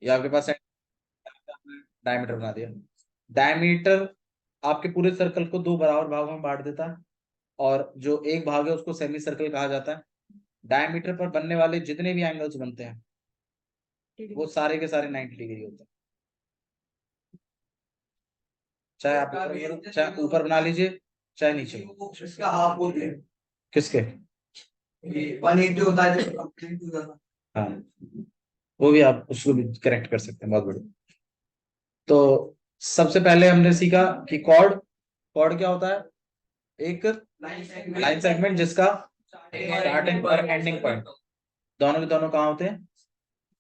ये आपके पास डायमीटर बना दिया। डायमीटर आपके पूरे सर्कल को दो बराबर भागों में बांट देता है, और जो एक भाग है उसको सेमी सर्कल कहा जाता है। डायमीटर पर बनने वाले जितने भी एंगल्स बनते हैं वो सारे के सारे 90 डिग्री होते हैं। चाहे आप चाहे ऊपर बना लीजिए चाहे नीचे। इसका हाफ बोलते हैं। किसके? 180 होता है जो। हाँ, वो भी आप उसको भी करेक्ट कर सकते हैं, बहुत बढ़िया। तो सबसे पहले हमने सीखा कि कॉर्ड, कॉर्ड क्या होता है? एक लाइन सेगमेंट जिसका स्टार्टिंग और एंडिंग पॉइंट दोनों के दोनों कहाँ होते हैं?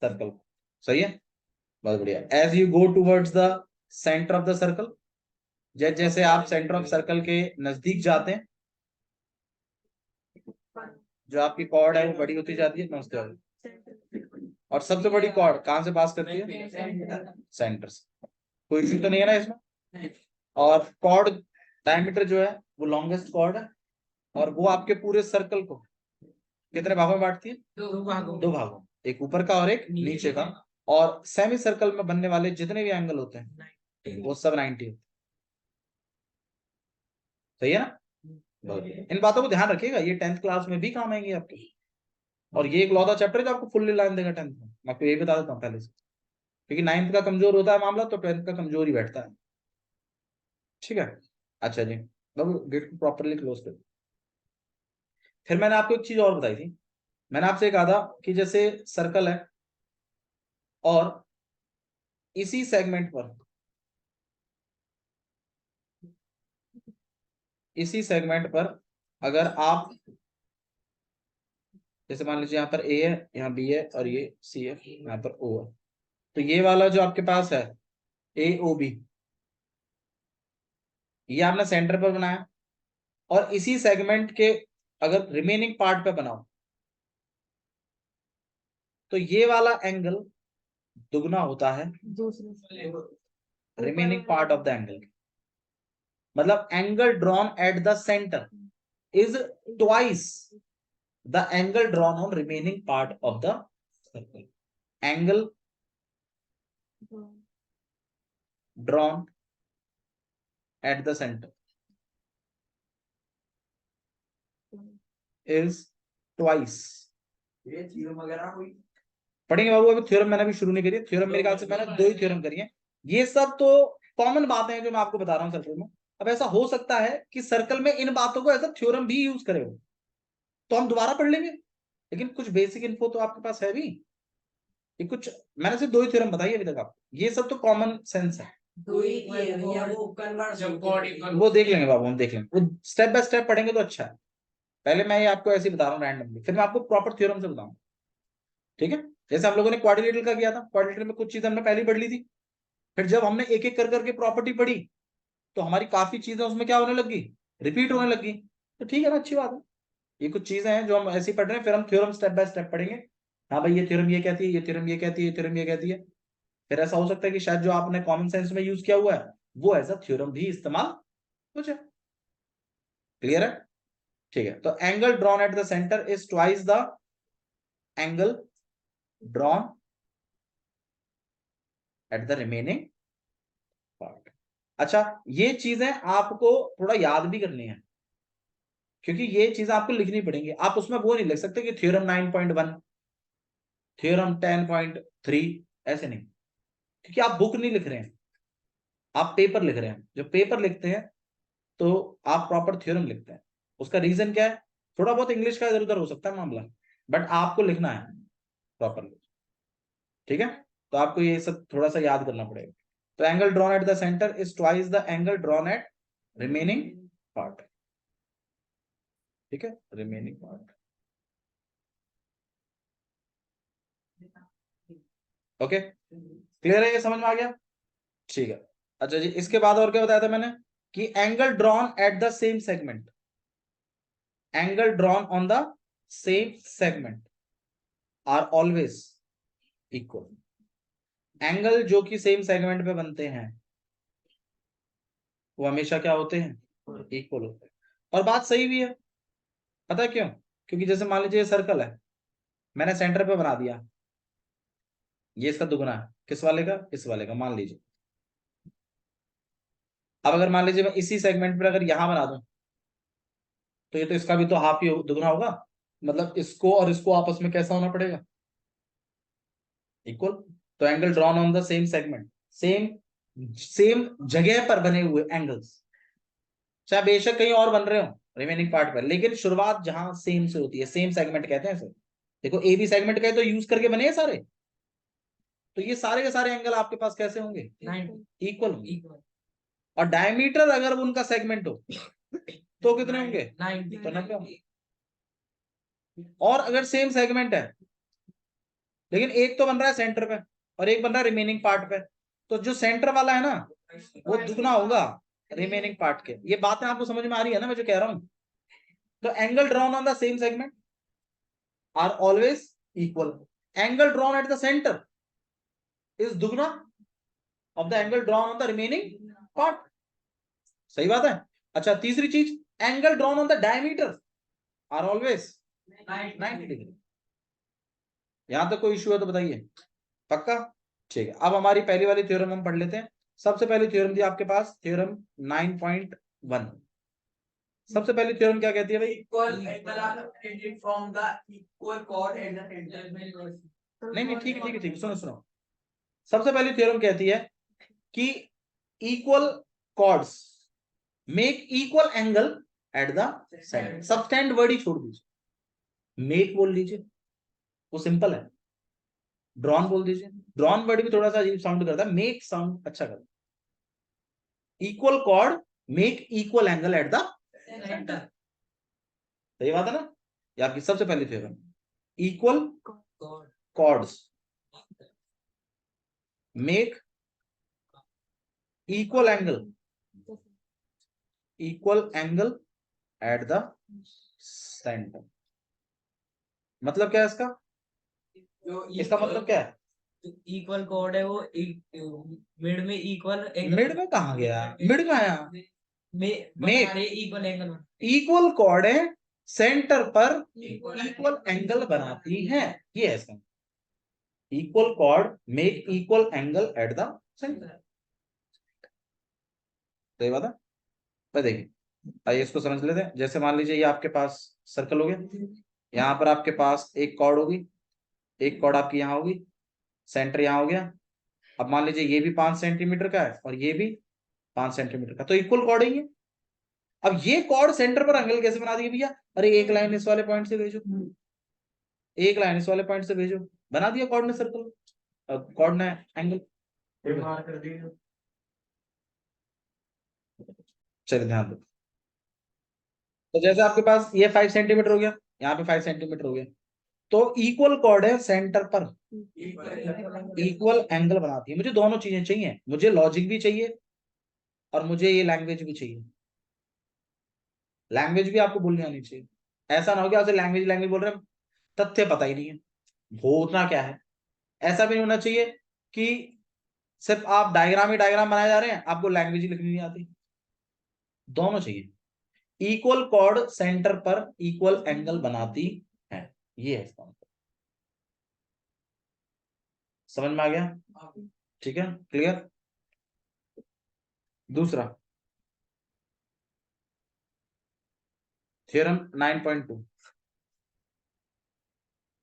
सर्कल। सही है, बहुत बढ़िया। As you go towards the centre of the circle, जैसे जैसे आप सेंटर ऑफ सर्कल के नजदीक जाते हैं, जो आपकी कॉर्ड है वो बड़ी होती जाती है। नमस्ते। और सबसे बड़ी कॉर्ड कहां से पास करती है? सेंटर से। कोई इश्यू तो नहीं है ना इसमें? और कॉर्ड डायमीटर जो है वो लॉन्गेस्ट कॉर्ड है, और वो आपके पूरे सर्कल को कितने भागों में बांटती है? दो भागों, एक ऊपर का और एक नीचे का। और सेमी सर्कल में बनने वाले जितने भी एंगल होते हैं वो सब 90 होते हैं। सही है ना? इन बातों को ध्यान रखिएगा, ये 10th क्लास में भी काम आएंगे आपके। और ये एक लौता चैप्टर है जो आपको फुल्ली लाइन देगा 10th में, मैं आपको ये बता देता हूँ पहले से, क्योंकि 9th का कमजोर होता है मामला तो 10th का कमजोर ही बैठता है। ठीक है, अच्छा जी, बाबू गेट को प्रॉपरली क्लोज कर। फिर मैंने आपको एक चीज और बताई थी। मैंने आपसे कहा था कि जैसे सर्कल है और इसी सेगमेंट पर, इसी सेगमेंट पर अगर आप, जैसे मान लीजिए यहाँ पर ए है, यहाँ बी है और ये सी है, यहाँ पर ओ है, तो ये वाला जो आपके पास है ए ओ बी, ये आपने सेंटर पर बनाया, और इसी सेगमेंट के अगर रिमेनिंग पार्ट पे बनाओ तो ये वाला एंगल दुगना होता है remaining part of the angle. मतलब angle drawn at the centre is twice the angle drawn on remaining part of the circle. Angle drawn at the centre is twice. ये थ्योरम वगैरह कोई पढ़ेंगे बाबू, अभी थ्योरम मैंने भी शुरू नहीं करी है। थ्योरम मेरे ख्याल से मैंने दो ही थ्योरम करी है। ये सब तो कॉमन बातें हैं जो मैं आपको बता रहा हूँ सर्कल में। अब ऐसा हो सकता है कि सर्कल में इन बातों को एज अ थ्योरम भी यूज करे हो, तो हम दोबारा पढ़ लेंगे, लेकिन कुछ बेसिक इन्फो तो आपके पास है भी। ये कुछ मैंने सिर्फ दो ही थ्योरम बताई अभी तक आपको, ये सब तो कॉमन सेंस है। वो देख लेंगे बाबू, हम देख लेंगे, वो स्टेप बाय स्टेप पढ़ेंगे तो अच्छा है। पहले मैं ये आपको ऐसे ही बता रहा हूँ रैंडमली, फिर मैं आपको प्रॉपर थ्योरम से बताऊंगा। ठीक है, जैसे हम लोगों ने क्वाड्रिलेटरल का किया था, क्वाड्रिलेटरल में कुछ चीजें हमने पहले ही पढ़ ली थी। फिर जब हमने एक एक कर करके प्रॉपर्टी पढ़ी तो हमारी काफी चीजें उसमें क्या होने लगी, रिपीट होने लगी। तो ठीक है ना, अच्छी बात है। ये कुछ चीजें हैं जो हम ऐसे ही पढ़ रहे हैं, फिर हम थ्योरम स्टेप बाय स्टेप पढ़ेंगे। हाँ भाई, ये थ्योरम ये कहती है, ये थ्योरम ये कहती है, ये थ्योरम ये कहती है। फिर ऐसा हो सकता है कि शायद जो आपने कॉमन सेंस में यूज किया हुआ है वो एज अ थ्योरम भी इस्तेमाल हो जाए। क्लियर है? ठीक है, तो angle drawn at the centre is twice the angle drawn at the remaining part. अच्छा, ये चीजें आपको थोड़ा याद भी करनी है, क्योंकि ये चीजें आपको लिखनी पड़ेंगी। आप उसमें वो नहीं लिख सकते कि थ्योरम 9.1, थ्योरम 10.3, ऐसे नहीं, क्योंकि आप बुक नहीं लिख रहे हैं, आप पेपर लिख रहे हैं। जब पेपर लिखते हैं तो आप प्रॉपर थ्योरम लिखते हैं। उसका रीजन क्या है? थोड़ा बहुत इंग्लिश का इधर उधर हो सकता है मामला, बट आपको लिखना है प्रॉपरली। ठीक है, तो आपको ये सब थोड़ा सा याद करना पड़ेगा। तो angle drawn at the centre is twice the angle drawn eight remaining part. ठीक है, रिमेनिंग पार्ट। ओके, क्लियर है? ये समझ में आ गया? ठीक है। अच्छा जी, इसके बाद और क्या बताया था मैंने कि angle drawn at the same segment, angle drawn on the same segment are always equal. Angle जो कि सेम सेगमेंट पे बनते हैं वो हमेशा क्या होते हैं? इक्वल होते हैं। और बात सही भी है। पता है क्यों? क्योंकि जैसे मान लीजिए सर्कल है, मैंने सेंटर पे बना दिया, ये इसका दुगना है, किस वाले का, इस वाले का मान लीजिए। अब अगर मान लीजिए मैं इसी सेगमेंट पर अगर यहां बना दूं, तो ये तो इसका भी तो हाफ ही दुगना होगा, मतलब इसको और इसको आपस में कैसा होना पड़ेगा, इक्वल। तो angle drawn on the same segment, same same जगह पर बने हुए एंगल्स, चाहे बेशक कहीं और बन रहे हो रिमेनिंग पार्ट पर, लेकिन शुरुआत जहां सेम से होती है, सेम सेगमेंट कहते हैं इसे। देखो ए बी सेगमेंट का तो यूज करके बने हैं सारे, तो ये सारे के सारे एंगल आपके पास कैसे होंगे, इक्वल होंगे। और डायमीटर अगर उनका सेगमेंट हो तो कितने होंगे, तो 90 होंगे। और अगर सेम सेगमेंट है, लेकिन एक तो बन रहा है सेंटर पे और एक बन रहा है रिमेनिंग पार्ट पे, तो जो सेंटर वाला है ना वो दुगना होगा रिमेनिंग पार्ट के। ये बातें आपको समझ में आ रही है ना मैं जो कह रहा हूं। तो angle drawn on the same segment are always equal, angle drawn at the centre is दुगना of the angle drawn on the remaining part. सही बात है। अच्छा तीसरी चीज, angle drawn on the diameter are always 90 degree. यहां तक कोई इश्यू है तो बताइए, पक्का। ठीक है, अब हमारी पहली वाली थ्योरम हम पढ़ लेते हैं। सबसे पहली थ्योरम थी आपके पास थ्योरम 9.1। सबसे पहली थ्योरम क्या कहती है भाई, equal angle are separated from the equal chord at the centre. नहीं नहीं ठीक है ठीक है ठीक है, सुनो सुनो। सबसे पहली थ्योरम कहती है कि equal chords make equal angle at the centre. Subtend word ही छोड़ दीजिए, मेक बोल लीजिए, वो सिंपल है। ड्रॉन बोल दीजिए, ड्रॉन वर्ड भी थोड़ा सा अजीब साउंड करता है, मेक साउंड अच्छा करता है। Equal chord make equal angle at the centre. सही बात है ना। ये आपकी सबसे पहली theorem, equal chords make equal angle at the centre. मतलब क्या है इसका, जो इसका मतलब क्या है, इक्वल कोड है वो मिड में इक्वल मिड में कहा गया, मिड में आया, make equal angle, equal cord है सेंटर पर इक्वल एंगल बनाती है, ये है इसका। Equal chord make equal angle at the centre. सही बात है। पर देखिए आइए इसको समझ लेते हैं। जैसे मान लीजिए ये आपके पास सर्कल हो गया, यहाँ पर आपके पास एक कॉर्ड होगी, एक कॉर्ड आपकी यहाँ होगी, सेंटर यहाँ हो गया। अब मान लीजिए ये भी 5 सेंटीमीटर का है और ये भी 5 सेंटीमीटर का, तो इक्वल कॉर्ड ही है। अब ये कॉर्ड सेंटर पर एंगल कैसे बना दिए भैया, अरे एक लाइन इस वाले पॉइंट से भेजो, एक लाइन इस वाले पॉइंट से भेजो, बना दिया कॉर्ड ने सर्कल, कॉर्ड ने एंगल। चलिए ध्यान दो। तो जैसे आपके पास ये 5 सेंटीमीटर हो गया, यहाँ पे 5 सेंटीमीटर हो गया, तो इक्वल कॉर्ड है सेंटर पर इक्वल एंगल बनाती है। मुझे दोनों चीजें चाहिए, मुझे लॉजिक भी चाहिए और मुझे ये लैंग्वेज भी चाहिए। लैंग्वेज भी आपको बोलनी आनी चाहिए, ऐसा ना हो कि आपसे लैंग्वेज लैंग्वेज बोल रहे हैं, तथ्य पता ही नहीं है होना क्या है। ऐसा भी नहीं होना चाहिए कि सिर्फ आप डायग्राम ही डायग्राम बनाए जा रहे हैं, आपको लैंग्वेज ही लिखनी नहीं आती। दोनों चाहिए। इक्वल कॉर्ड सेंटर पर इक्वल एंगल बनाती है, ये है इसका मतलब। समझ में आ गया, ठीक है क्लियर। दूसरा थ्योरम 9.2।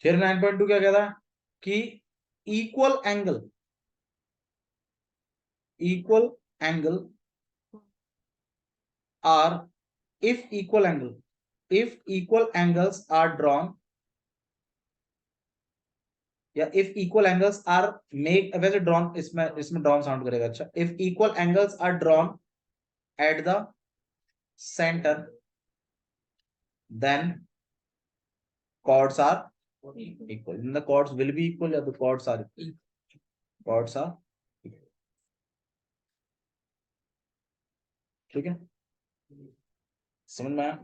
थ्योरम 9.2 क्या कहता है कि equal angle are if equal angles are drawn या if equal angles are make, वैसे drawn इसमें drawn साउंड करेगा, अच्छा if equal angles are drawn at the center then chords are equal, then the chords will be equal या the chords are equal, chords are equal। ठीक है, समझ में आया।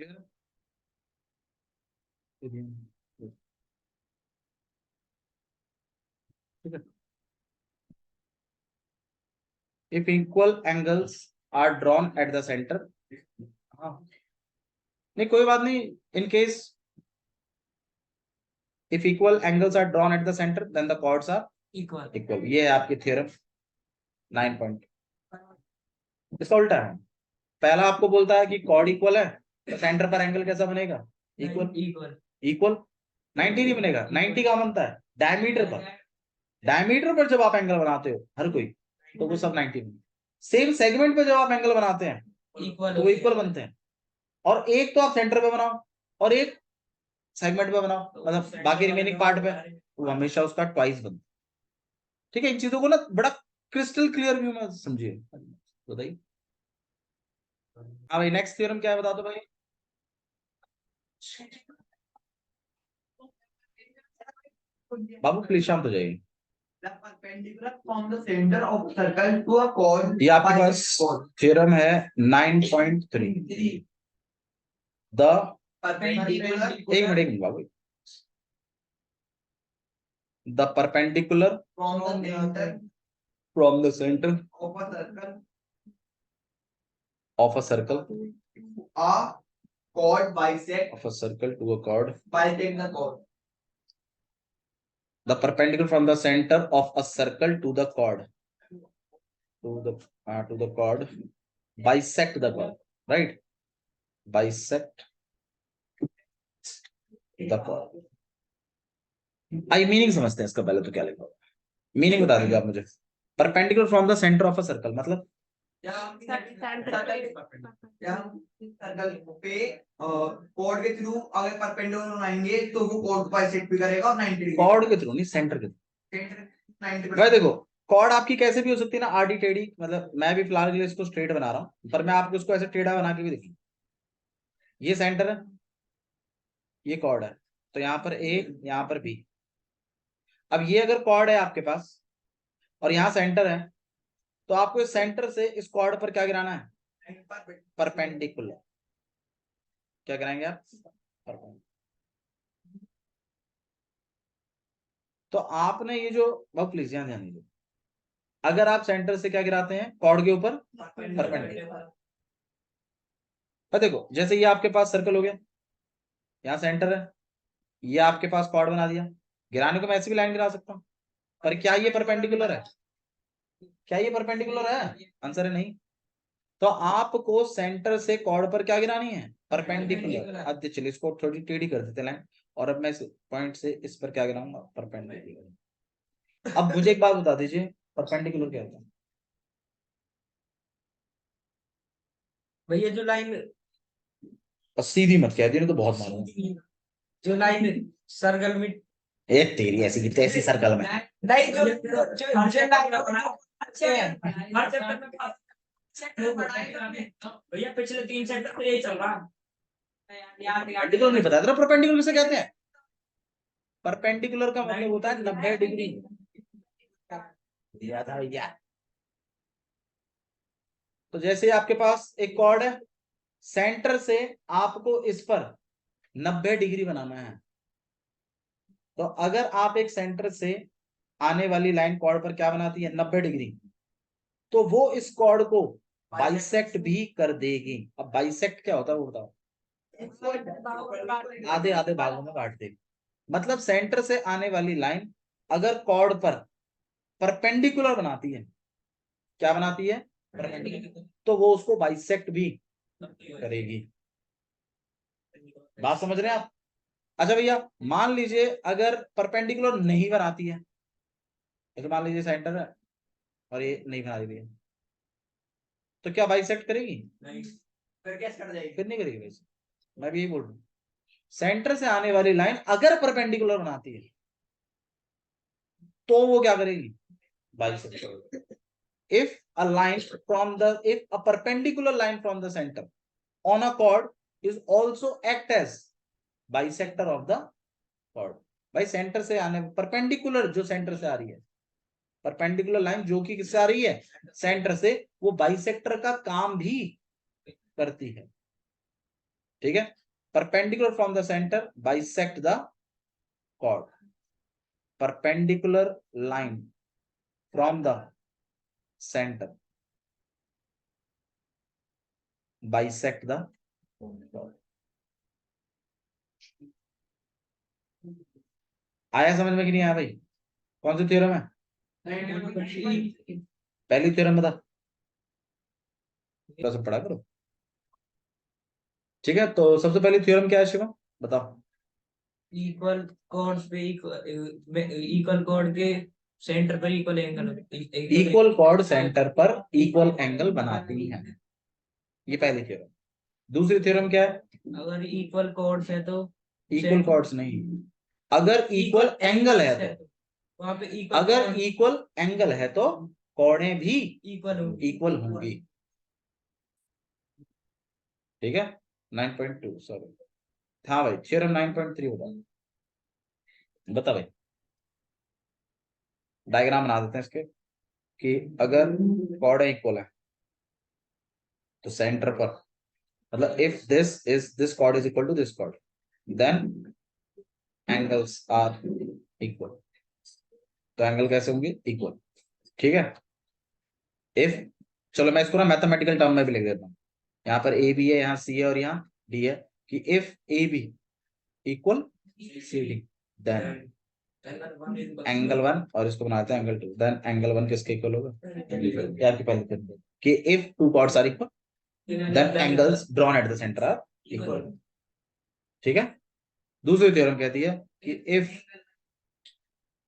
Clear? ठीक है। If equal angles are drawn at the center, हाँ नहीं कोई बात नहीं, in case if equal angles are drawn at the center then the chords are equal. equal। ये है आपकी थ्योरम 9 पॉइंट। इसका उल्टा है, पहला आपको बोलता है कि कॉर्ड इक्वल है तो सेंटर पर एंगल कैसा बनेगा, इक्वल। इक्वल इक्वल 90 नहीं बनेगा, 90 का बनता है डायमीटर पर। डायमीटर पर जब आप एंगल बनाते हो हर कोई, तो वो सब 90 बने। सेम सेगमेंट पे जब आप एंगल बनाते हैं इक्वल तो वो इक्वल बनते हैं। और एक तो आप सेंटर पे बनाओ और एक सेगमेंट पे बनाओ, मतलब बाकी रिमेनिंग पार्ट पे, वो हमेशा उसका ट्वाइस बनता है। ठीक है, इन चीजों को ना बड़ा क्रिस्टल क्लियर व्यू में समझिए। बताइए हाँ भाई, नेक्स्ट थ्योरम क्या है बता दो भाई। बाबू प्लीज शांत हो जाइए। The perpendicular from the center of circle to a chord ये आपके पास थ्योरम है 9.3। द perpendicular एक मिनट बाबू, the perpendicular from the center from the centre of a circle of a circle a chord bisect of a circle to a chord, bisect the chord. the perpendicular from the center of a circle to the chord, to the chord bisect the chord, right? Bisect the chord। I meaning समझते हैं इसका, पहले तो क्या लिखा होगा, meaning बता दीजिए आप मुझे। Perpendicular from the centre of a circle मतलब सर्कल पे कोड के थ्रू अगर परपेंडिकुलर बनाएंगे तो वो कोड बाइसेक्ट भी करेगा और 90 डिग्री। कॉर्ड के थ्रू नहीं, सेंटर के थ्रू। भाई देखो कॉर्ड आपकी कैसे भी हो सकती है ना, आडी टेढ़ी, मतलब मैं भी फिलहाल के लिए इसको स्ट्रेट बना रहा हूँ, पर मैं आपको इसको ऐसे टेढ़ा बना के भी दिखूँ। ये सेंटर है, ये कॉर्ड है, तो यहाँ पर ए, यहाँ पर बी। अब ये अगर कॉर्ड है आपके पास और यहाँ सेंटर है, तो आपको इस सेंटर से इस कॉर्ड पर क्या गिराना है, परपेंडिकुलर। क्या गिराएंगे आप, परपेंडिकुलर। तो आपने ये जो, बहुत प्लीज ध्यान दीजिए, अगर आप सेंटर से क्या गिराते हैं कॉर्ड के ऊपर, परपेंडिकुलर। देखो जैसे ये आपके पास सर्कल हो गया, यहाँ सेंटर है, ये आपके पास कॉर्ड बना दिया, गिराने को मैं ऐसी भी लाइन गिरा सकता हूँ, पर क्या ये परपेंडिकुलर है, क्या ये परपेंडिकुलर है, आंसर है नहीं। तो आपको सेंटर से कॉर्ड पर क्या गिरानी है, परपेंडिकुलर। अब चलिए इसको थोड़ी टेढ़ी कर देते लाइन, और अब मैं इस पॉइंट से इस पर क्या गिराऊंगा, परपेंडिकुलर। अब मुझे एक बात बता दीजिए, परपेंडिकुलर क्या होता है। भैया जो लाइन, और सीधी मत कह दिए तो बहुत मारूंगा। जो लाइन सर्कल में, ए तेरी ऐसी की तैसी सर्कल में, नहीं जो जो लाइन अच्छे हैं हर चैप्टर में भैया पिछले 3 चैप्टर में यही चल रहा है। परपेंडिकुलर नहीं बताया था, परपेंडिकुलर किसे कहते हैं। परपेंडिकुलर का मतलब होता है 90 डिग्री। दिया था भैया। तो जैसे आपके पास एक कॉर्ड है, सेंटर से आपको इस पर 90 डिग्री बनाना है, तो अगर आप एक सेंटर से आने वाली लाइन कॉर्ड पर क्या बनाती है, 90 डिग्री, तो वो इस कॉर्ड को बाइसेक्ट भी कर देगी। अब बाइसेक्ट क्या होता है वो बताओ, आधे आधे भागों में काट देगी। मतलब सेंटर से आने वाली लाइन अगर कॉर्ड पर परपेंडिकुलर बनाती है, क्या बनाती है, परपेंडिकुलर, तो वो उसको बाइसेक्ट भी करेगी। बात समझ रहे हैं आप। अच्छा भैया मान लीजिए अगर परपेंडिकुलर नहीं बनाती है, तो मान लीजिए सेंटर है और ये नहीं बना रही है, तो क्या बाइसेक्ट करेगी, नहीं फिर कैसे कट जाएगी, फिर नहीं करेगी वैसे। मैं भी यही बोल रहा हूँ, सेंटर से आने वाली लाइन अगर परपेंडिकुलर बनाती है तो वो क्या करेगी, bisect. if a perpendicular line from the center on a chord is also act as bisector of the chord। भाई सेंटर से आने परपेंडिकुलर, जो सेंटर से आ रही है, परपेंडिकुलर लाइन जो कि किससे आ रही है, सेंटर से, वो बाइसेक्टर का काम भी करती है। ठीक है, perpendicular from the centre bisect the chord, perpendicular line from the centre bisect the chord. आया समझ में कि नहीं आया भाई? कौन सी थ्योरम है? पहली थ्योरम बता, थोड़ा सा पढ़ा करो। ठीक है, तो सबसे पहली थ्योरम क्या है शिवम, बताओ। इक्वल कॉर्ड्स पे इक्वल कॉर्ड के सेंटर पर equal angle, equal cord centre पर इक्वल एंगल बनाती है, ये पहली थ्योरम। दूसरी थ्योरम क्या है? अगर इक्वल कॉर्ड्स है तो इक्वल कॉर्ड्स नहीं, अगर इक्वल एंगल है तो, वहां पे अगर इक्वल एंगल है तो कॉर्डें भी इक्वल इक्वल होंगी। ठीक है, 9.2 सॉरी, हाँ भाई थ्योरम 9.3 होगा। बता भाई, डायग्राम बना देते हैं इसके कि अगर कॉर्ड इक्वल है तो सेंटर पर, मतलब if this chord is equal to this chord, then angles are equal. तो एंगल कैसे होंगे? इक्वल। ठीक है, इफ, चलो मैं इसको ना मैथमेटिकल टर्म में भी लिख देता हूँ। यहाँ पर ए बी है, यहाँ सी है और यहाँ डी है, कि if a b equal c d, then angle one, और इसको बनाते हैं angle two, then angle one किसके इक्वल होगा? यार की पहले थ्योरम कि if two chords are equal then angles drawn at the centre are equal. ठीक है, दूसरी थ्योरम कहती है कि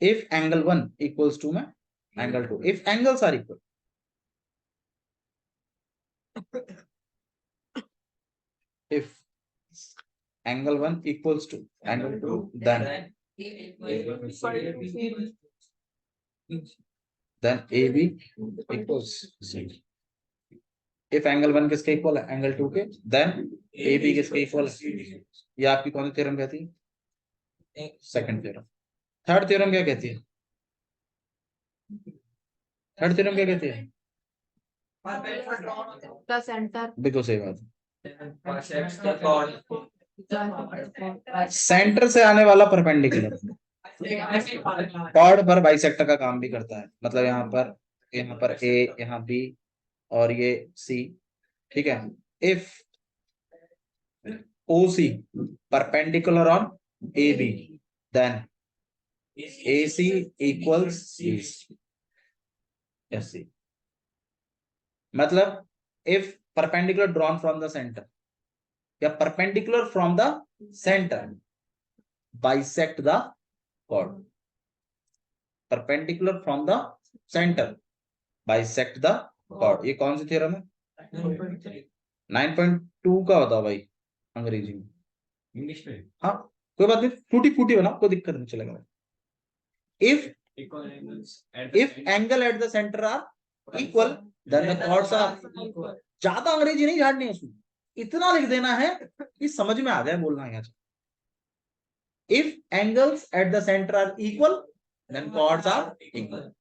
if angle one equals to में angle two, if angles are equal, if angle 1 equals to angle 2, then AB equals C. if angle 1 किसके equal है? Angle 2 के, then AB किसके इक्वल है? ये आपकी कौन सी थ्योरम कहती है? Second theorem. थर्ड थ्योरम क्या कहती है? थर्ड थ्योरम क्या कहती है? सेंटर बिल्कुल सही बात, सेंटर से आने वाला परपेंडिकुलर कॉर्ड पर बाइसेक्टर का काम भी करता है। मतलब यहाँ पर ए, यहाँ बी और ये सी। ठीक है, if OC perpendicular on AB, then AC equals SC। मतलब if perpendicular drawn from the centre या perpendicular from the centre bisect the chord, perpendicular from the centre bisect the chord, ये कौन सी theorem है? 9.2 का बताओ भाई अंग्रेजी में, इंग्लिश में। हाँ कोई बात नहीं, टूटी फूटी बनाओ, कोई दिक्कत नहीं, चलेगा। If angle at the centre are equal then the chords are, ज्यादा अंग्रेजी नहीं झाड़नी है उसमें, इतना लिख देना है कि समझ में आ जाए बोलना है। If angles at the centre are equal then chords are equal,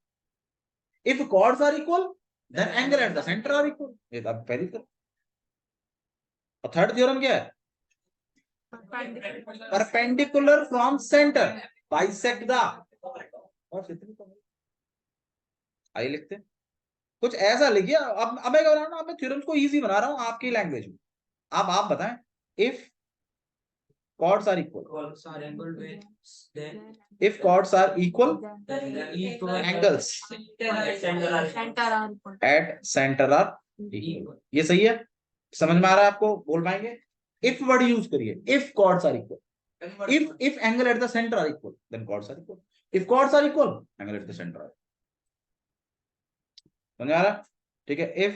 if chords are equal then angle at the centre are equal. ये तो पहली थ्योरम। और थर्ड थ्योरम क्या है? Perpendicular from centre bisect the, और आई लिखते कुछ ऐसा लिखिए। अब मैं क्या बना रहा हूं, मैं थ्योरम्स को इजी बना रहा हूं आपकी लैंग्वेज में। आप बताएं, if chords are equal, if chords are equal, angles at center are equal। ये सही है? समझ में आ रहा है आपको? बोल पाएंगे? if वर्ड यूज करिए, if chords are equal, if angle at the center are equal then chords are equal, if chords are equal angle at the center are, समझ में आ रहा? ठीक है, if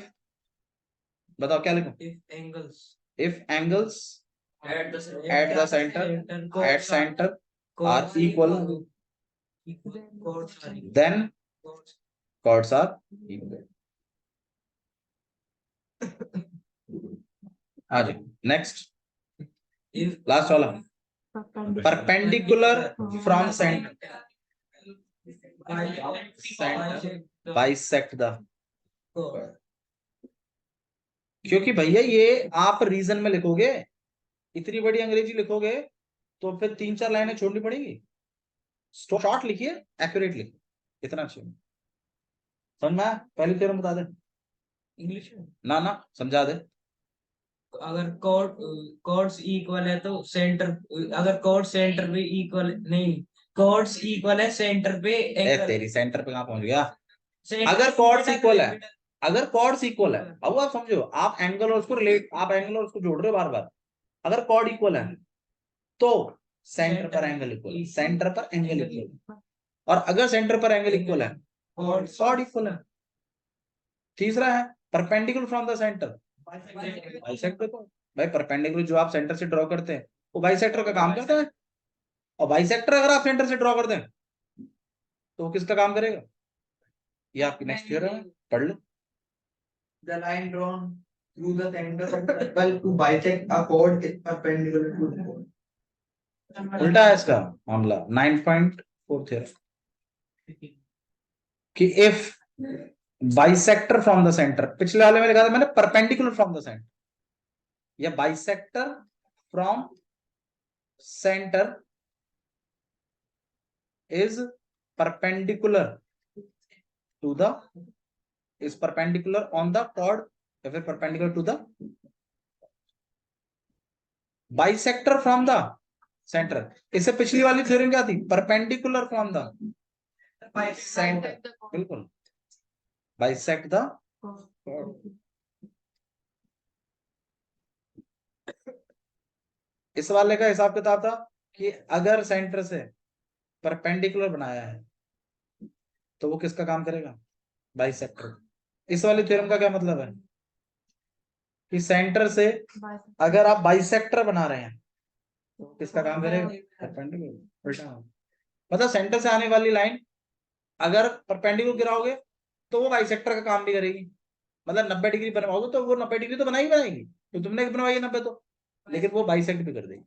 बताओ क्या लिखूं? if angles at the center are equal then chords are equal। हाँ जी, next last वाला, perpendicular from centre bisect the, क्योंकि भैया ये आप रीजन में लिखोगे, इतनी बड़ी अंग्रेजी लिखोगे तो फिर 3-4 लाइनें छोड़नी पड़ेगी। शॉर्ट लिखिए, एक्यूरेट लिखिए, इतना चाहिए। समझ में आया? पहली थ्योरम बता दे। इंग्लिश में ना समझा दे। अगर कॉर्ड्स इक्वल है तो सेंटर, अगर कॉर्ड सेंटर पे इक्वल नहीं, कॉर्ड्स इक्वल है सेंटर पे एंगल, तेरी सेंटर पे कहाँ पहुंच गया? सेंटर अगर कॉर्ड्स इक्वल है, मिडल, अगर कॉर्ड्स इक्वल है, अब आप समझो, आप एंगल और उसको रिलेट, आप एंगल और उसको जोड़ रहे हो बार बार। अगर कॉर्ड इक्वल है तो सेंटर पर एंगल इक्वल, सेंटर पर एंगल इक्वल, और अगर सेंटर पर एंगल इक्वल है कॉर्ड इक्वल है। तीसरा है perpendicular from the centre, bisector को। भाई परपेंडिकुलर जो आप सेंटर से ड्रॉ करते हैं वो बाइसेक्टर का काम करता है, और बाइसेक्टर अगर आप सेंटर से ड्रॉ कर दें तो वो किसका काम करेगा? ये आपकी नेक्स्ट थ्योरम है, पढ़ लो। The line drawn through the center of the circle to bisect a chord is perpendicular to the chord. उल्टा है इसका मामला। 9.4 थ्योरम कि if bisector from the centre, पिछले वाले में लिखा था मैंने परपेंडिकुलर फ्रॉम द सेंटर, या bisector from centre is perpendicular to the, is perpendicular on the chord, या फिर perpendicular to the bisector from the center। इससे पिछली वाली थ्योरम क्या थी? perpendicular from the center, बिल्कुल, bisect the chord। इस वाले का हिसाब किताब था कि अगर सेंटर से परपेंडिकुलर बनाया है तो वो किसका काम करेगा? बाइसेक्टर। इस वाली थ्योरम का क्या मतलब है कि सेंटर से अगर आप बाइसेक्टर बना रहे हैं तो किसका काम करेगा? परपेंडिकुलर, उल्टा। मतलब सेंटर से आने वाली लाइन अगर परपेंडिकुलर गिराओगे तो वो बाइसेक्टर का काम भी करेगी। मतलब 90 डिग्री बनवाओगे तो वो 90 डिग्री तो बनाई बनाएगी, तो तुमने बनवाई है 90 तो, लेकिन वो बाइसेक्ट भी कर देगी।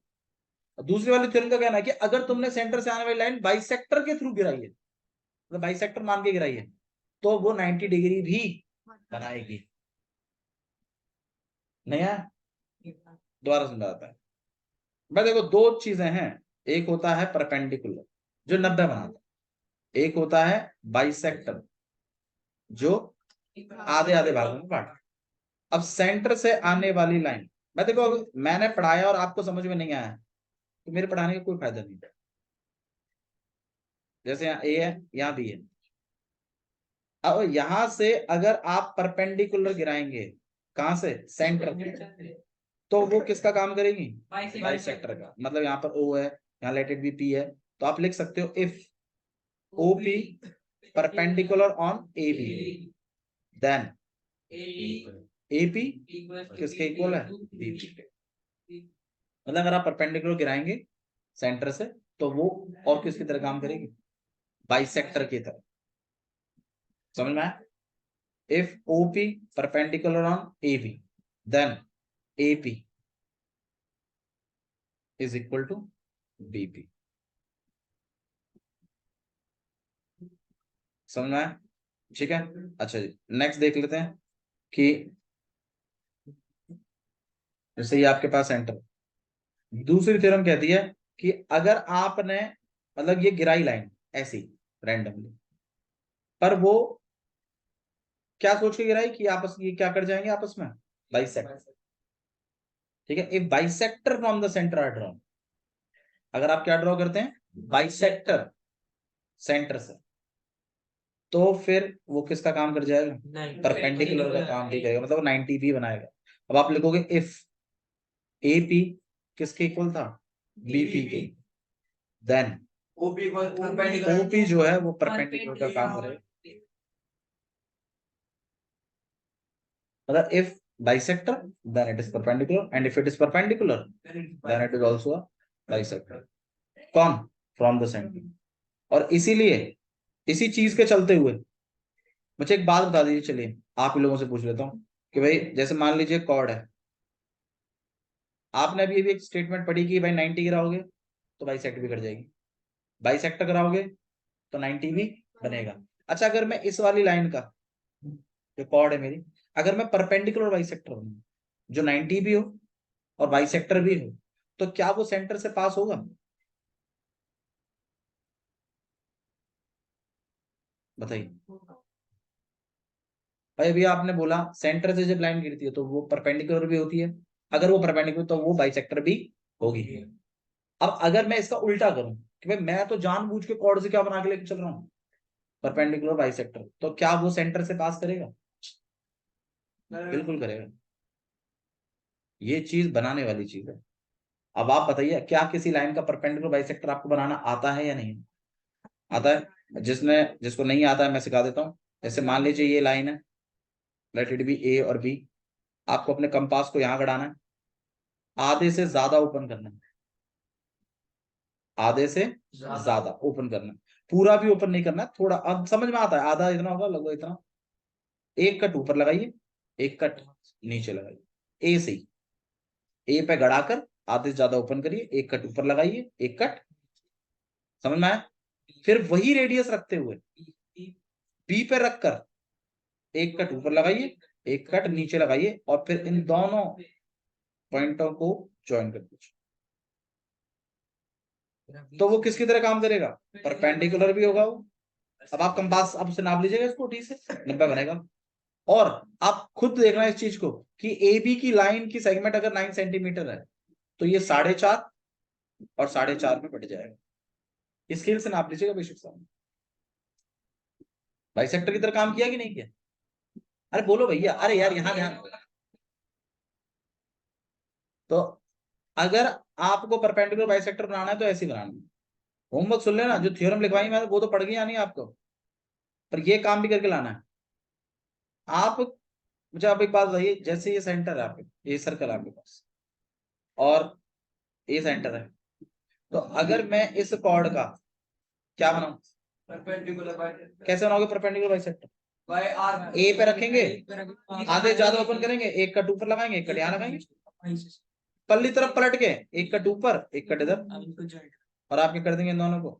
दूसरी वाली थ्योरम का कहना है कि अगर तुमने सेंटर से आने वाली लाइन बाइसेक्टर के थ्रू गिराई है, मतलब बाइसेक्टर मान के गिराई है, तो वो 90 डिग्री भी बनाएगी। नहीं है? दोबारा समझाता है। भाई देखो, दो चीजें हैं, एक होता है परपेंडिकुलर जो 90 बनाता है, एक होता है बाइसेक्टर जो आधे आधे भागों में बांटा। अब सेंटर से आने वाली लाइन, मैं देखो मैंने पढ़ाया और आपको समझ में नहीं आया तो मेरे पढ़ाने का कोई फायदा नहीं। जैसे यहाँ ए है, यहाँ बी है, अब यहां से अगर आप परपेंडिकुलर गिराएंगे, कहां से? सेंटर, तो वो किसका काम करेगी? बाइसेक्टर का। मतलब यहाँ पर ओ है, यहाँ लेट इट बी पी है, तो आप लिख सकते हो if OP perpendicular on A B then AP किसके इक्वल है? बीपी। मतलब अगर आप परपेंडिकुलर गिराएंगे सेंटर से तो वो और किसकी तरह काम करेगी? बाइसेक्टर की तरह। समझ में आया? If OP perpendicular on AB then AP is equal to BP. समझ में आया? ठीक है, अच्छा जी, नेक्स्ट देख लेते हैं कि जैसे ये आपके पास सेंटर, दूसरी थ्योरम कहती है कि अगर आपने मतलब ये गिराई लाइन ऐसी रैंडमली, पर वो क्या सोच के गिराई कि आपस ये क्या कर जाएंगे आपस में? बाइसेक्ट। ठीक है, if bisector from the centre are drawn, अगर आप क्या ड्रॉ करते हैं? बाइसेक्टर सेंटर से, तो फिर वो किसका काम कर जाएगा? परपेंडिकुलर का काम भी करेगा, मतलब 90 भी बनाएगा। अब आप लिखोगे इफ एपी किसके इक्वल था? बीपी के, देन ओपी जो है वो परपेंडिकुलर का काम करेगा। मतलब if bisector then it is perpendicular, and if it is perpendicular then it is also a bisector। कौन? From the center। और इसीलिए इसी चीज के चलते हुए मुझे एक बात बता दीजिए, चलिए आप ही लोगों से पूछ लेता हूँ कि भाई जैसे मान लीजिए कॉर्ड है, आपने अभी एक स्टेटमेंट पढ़ी कि भाई 90 गिराओगे तो बाइसेक्ट भी कर जाएगी, बाइसेक्टर कराओगे तो 90 भी बनेगा। अच्छा, अगर मैं इस वाली लाइन का जो कॉर्ड है मेरी, अगर मैं परपेंडिकुलर बाइसेक्टर बनूं जो 90 भी हो और बाइसेक्टर भी हो, तो क्या वो सेंटर से पास होगा? बताइए भाई। अभी आपने बोला सेंटर से जब लाइन गिरती है तो वो परपेंडिकुलर भी होती है, अगर वो परपेंडिकुलर तो वो बाइसेक्टर भी होगी। अब अगर मैं इसका उल्टा करूं कि भाई मैं तो जानबूझ के कॉर्ड से क्या बना के लेके चल रहा हूं, परपेंडिकुलर बाइसेक्टर, तो क्या वो सेंटर से पास करेगा? बिल्कुल करेगा। ये चीज बनाने वाली चीज है। अब आप बताइए, क्या किसी लाइन का परपेंडिकुलर बाइसेक्टर आपको बनाना आता है या नहीं आता है? जिसको नहीं आता है मैं सिखा देता हूँ। जैसे मान लीजिए ये लाइन है, लेट इट बी ए और बी। आपको अपने कंपास को यहां गड़ाना है, आधे से ज्यादा ओपन करना है, आधे से ज्यादा ओपन करना है। पूरा भी ओपन नहीं करना है, थोड़ा। अब समझ में आता है, आधा इतना होगा लगभग इतना। एक कट ऊपर लगाइए, एक कट नीचे लगाइए, ए से ही ए पे गड़ाकर आधे से ज्यादा ओपन करिए, एक कट ऊपर लगाइए, एक कट। समझ में आया? फिर वही रेडियस रखते हुए बी पे रखकर एक कट ऊपर लगाइए, एक कट नीचे लगाइए, और फिर इन दोनों पॉइंटों को ज्वाइन कर दीजिए। तो वो किसकी तरह काम करेगा? परपेंडिकुलर भी होगा वो। अब आप कंपास अब से नाप लीजिएगा इसको, ठीक से 90 बनेगा। और आप खुद देखना इस चीज को कि ए बी की लाइन की सेगमेंट अगर 9 सेंटीमीटर है तो ये 4.5 और 4.5 में बढ़ जाएगा। स्केल से नाप लीजिएगा बेसिक सामने। बाइसेक्टर की तरह काम किया कि नहीं किया? अरे बोलो भैया, अरे यार यहाँ ध्यान। तो अगर आपको परपेंडिकुलर बाइसेक्टर बनाना है तो ऐसे ही बनाना है। होमवर्क सुन लेना, जो थ्योरम लिखवाई मैं वो तो पढ़ गया नहीं आपको, पर ये काम भी करके लाना है। आप मुझे आप एक बात बताइए, जैसे ये सेंटर है आपके, ये सर्कल है आपके पास, और ये सेंटर है, तो अगर मैं इस कॉर्ड का क्या बनाऊं? कैसे बनाओगे परपेंडिकुलर बाइसेक्टर? ए पे रखेंगे, आधे ज्यादा ओपन करेंगे, एक कट ऊपर लगाएंगे, एक कट यहाँ लगाएंगे, पल्ली तरफ पलट के एक कट ऊपर एक कट इधर, और आपके कर देंगे इन दोनों को।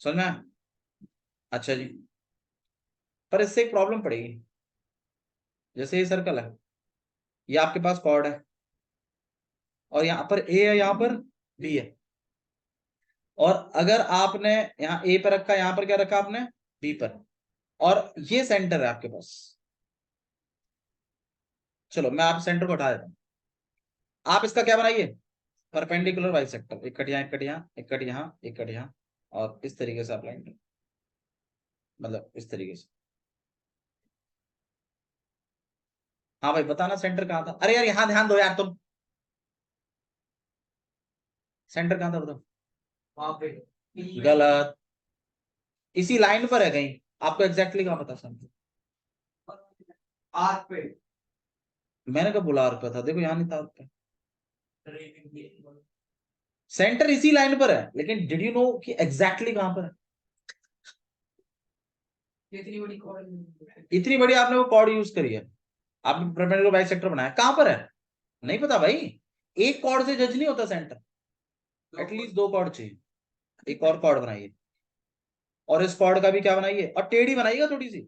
समझ में आया? अच्छा जी। पर इससे एक प्रॉब्लम पड़ेगी। जैसे ये सर्कल है, ये आपके पास कॉर्ड है, और यहाँ पर ए है, यहाँ पर बी है, और अगर आपने यहाँ ए पर रखा, यहाँ पर क्या रखा आपने? बी पर, और ये सेंटर है आपके पास। चलो मैं आप सेंटर को हटा देता हूँ, आप इसका क्या बनाइए? Perpendicular bisector. एक कट यहाँ, एक कट यहाँ, एक कट यहाँ, एक कट यहाँ, और इस तरीके से आप लाइन, मतलब इस तरीके से। हाँ भाई बताना सेंटर कहाँ था? अरे यार यहाँ ध्यान दो यार तुम, सेंटर कहाँ था बताओ? वहां पे गलत। इसी लाइन पर है कहीं, आपको एग्जैक्टली कहाँ पता सेंटर? आर्क पे। मैंने कब बोला आर्क पे था? देखो यहाँ नहीं था आर्क पे। सेंटर इसी लाइन पर है, लेकिन डिड यू नो कि एग्जैक्टली कहां पर है? इतनी बड़ी आपने वो कॉर्ड यूज करी है, आपने परपेंडिकुलर बाइसेक्टर बनाया, कहां पर है? नहीं पता भाई। एक कॉर्ड से जज नहीं होता सेंटर, एटलीस्ट दो कॉर्ड चाहिए। एक और कॉर्ड बनाइए, और इस कॉर्ड का भी क्या बनाइए, और टेढ़ी बनाइएगा थोड़ी सी।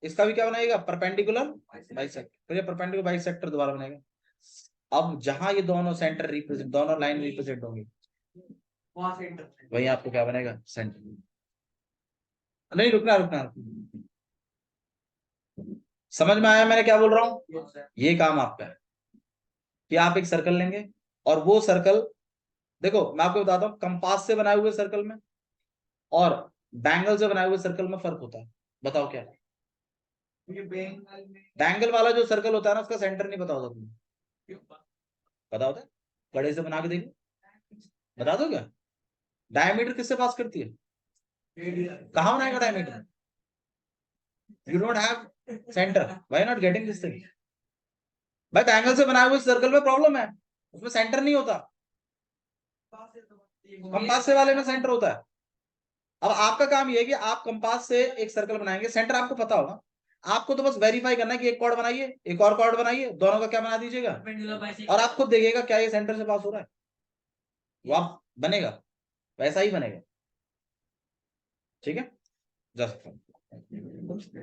इसका भी क्या बनाइएगा? Perpendicular bisector. फिर परपेंडिकुलर बाइसेक्टर दोबारा बनेगा। अब जहां ये दोनों सेंटर रिप्रेजेंट, दोनों लाइन रिप्रेजेंट होंगी, वहां सेंटर वही आपको क्या बनेगा? सेंटर। नहीं रुकना रुकना, समझ में आया मैंने क्या बोल रहा हूं? ये काम आपका है कि आप एक सर्कल लेंगे, और वो सर्कल, देखो मैं आपको बताता हूँ, कंपास से बनाए हुए सर्कल में और बैंगल से बनाए हुए सर्कल में फर्क होता है। बताओ क्या? बैंगल वाला जो सर्कल होता है ना, उसका सेंटर नहीं पता होता तुम्हें? पता होता है? कड़े से बना के देखो, बता दो क्या? डायमीटर किससे पास करती है? कहाँ बनाएगा diameter? You don't have centre, why not getting this thing? भाई बैंगल से बनाए हुए सर्कल में प्रॉब्लम है, उसमें सेंटर नहीं होता, कंपास से वाले में सेंटर होता है। अब आपका काम ये है कि आप कंपास से एक सर्कल बनाएंगे, सेंटर आपको पता होगा, आपको तो बस वेरीफाई करना है कि एक कॉर्ड बनाइए, एक और कॉर्ड बनाइए, दोनों का क्या बना दीजिएगा, और आप खुद देखिएगा क्या ये सेंटर से पास हो रहा है, वो आप बनेगा, वैसा ही बनेगा। ठीक है, जस्ट